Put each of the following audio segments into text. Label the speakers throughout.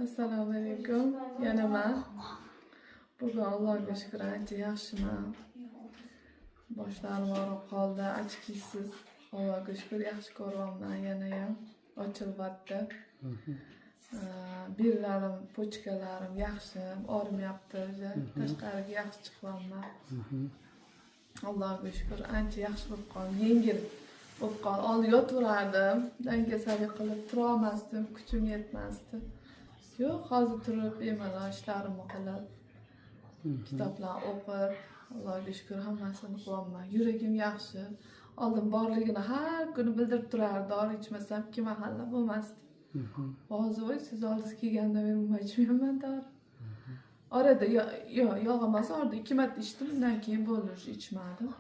Speaker 1: Assalomu alaykum. Yana men. Bugun Allohga shukr ancha yaxshiman. Boshlarim og'rib qoldi, achkisiz. Allohga shukr yaxshi ko'ryapman yana ham. Ochilyapti. Bellarim, pochkalarim yaxshi, og'rimayapti. Tashqariga yaxshi chiqyapman. Allohga shukr ancha yaxshi bo'lib qoldi. Yengil bo'lib qoldi. Oldin yotaverardim, dangasalik qilib turolmasdim, kuchim yetmasdi. Yo'q, hozir turib bemalol ishlarimni qilib, kitoblar o'qib, Allohga shukr hammasini qilyapman. Yuragim yaxshi. Oldin borligini har kuni bildirib turardi, dori ichmasam 2 mahalla bo'lmasdi. Hozir voy siz oldingizga kelganda men nima ichmayman dori. Orada yolg'onmas, orada 2 marta ichdim, undan keyin bo'ldi, ichmadim.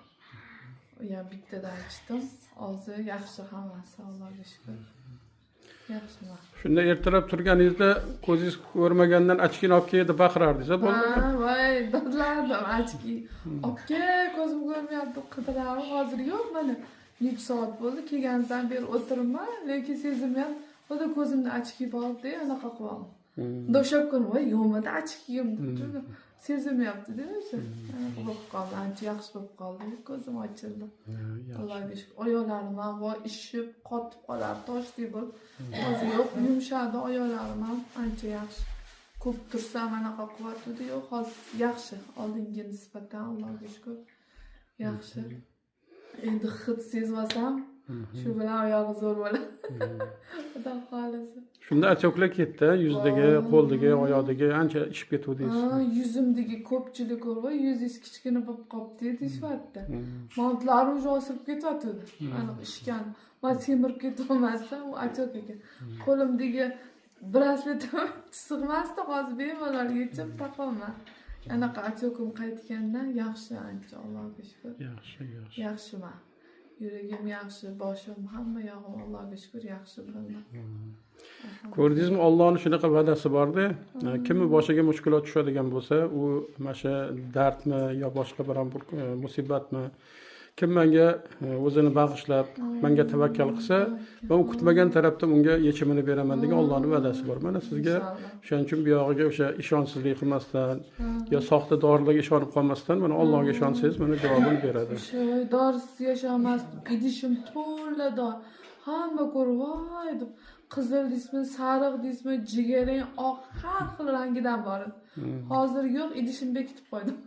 Speaker 1: Ya bittadan ichdim. Hozir yaxshi hammasi, Allohga shukr. Yaxshiman.
Speaker 2: Shunda ertalab turganingizda ko'zingiz ko'rmagandan achkini olib keldi baqirardingiz, bo'ldimi?
Speaker 1: Ha, voy, dodlardim achki. Obke, ko'zim ko'rmayapti, qidirardim. Hozir yo'q, mana 2 soat bo'ldi, kelgandan beri o'tiribman, lekin sezimim, xudo ko'zimda achki bordi, anaqa qilyapman. Do'shab kun, voy, yo'qmidi achkiyim deb sezimyapti-da o'sha. Anaqa bo'lib qoldi, ancha yaxshi bo'lib qoldi, ko'zim ochildi. Allohga shukr. Oyoqlarim ham voy ishib, qotib qolar, toshdek bo'lib. Hozir yo'q, yumshadi oyoqlarim ham ancha yaxshi. Ko'p tursam anaqa qilyapti, yo'q, hozir yaxshi. Oldinga nisbatan Allohga shukr. Yaxshi. Endi hid sezmasam, shu bilan oyog'i zo'r bo'ladi. Xudo xolisa.
Speaker 2: Shunda achoklar ketdi, yuzdagi, qo'ldagi, oyoqdagi ancha ishib ketuvdingiz.
Speaker 1: Ha, yuzimdagi ko'pchilik voy, yuzingiz kichkina bo'lib qopti deyishibdi. Montlarim уже o'sib ketyapti. Aniq ishgan. Men semirib ketolmasam, u achok ekan. Qo'limdagi brasletim sig'masdi, hozir bemalol yechib taqaman. Anaqa achokim qaytgandan yaxshi ancha, Allohga shukr.
Speaker 2: Yaxshi.
Speaker 1: Yaxshiman. Yuragim yaxshi, boshim, hamma yog'im Allohga shukr yaxshi bilan.
Speaker 2: Ko'rdingizmi, Allohning shunaqa va'dasi bor-da. Kimni boshiga mushkulot tushadigan bo'lsa, u mana dardmi yo boshqa bir musibatmi, kim menga o'zini bag'ishlab, menga tavakkal qilsa, men u kutmagan tarafdan unga yechimini beraman degan Allohning va'dasi bor. Mana sizga shuning uchun bu yog'iga o'sha ishonchsizlik qilmasdan, yo soxta dorilarga ishonib qolmasdan, mana Allohga ishonsangiz, mana javobini beradi.
Speaker 1: O'sha dorisiz yashamasdim, idishim to'la dor. Hamma ko'rib, voy deb, qizil deysizmi, sariq deysizmi, jigarrang, oq, har xil rangidan bor. Hozir yo'q, idishim bekitib qo'ydim.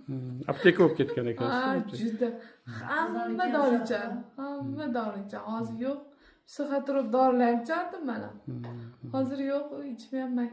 Speaker 2: Apteka bo'lib ketgan ekan.
Speaker 1: Ha, juda. Hamma dori ichadi. Hamma dori ichadi. Hozir yo'q. Psixotrop dorilar ichardim mana. Hozir yo'q, ichmayapman.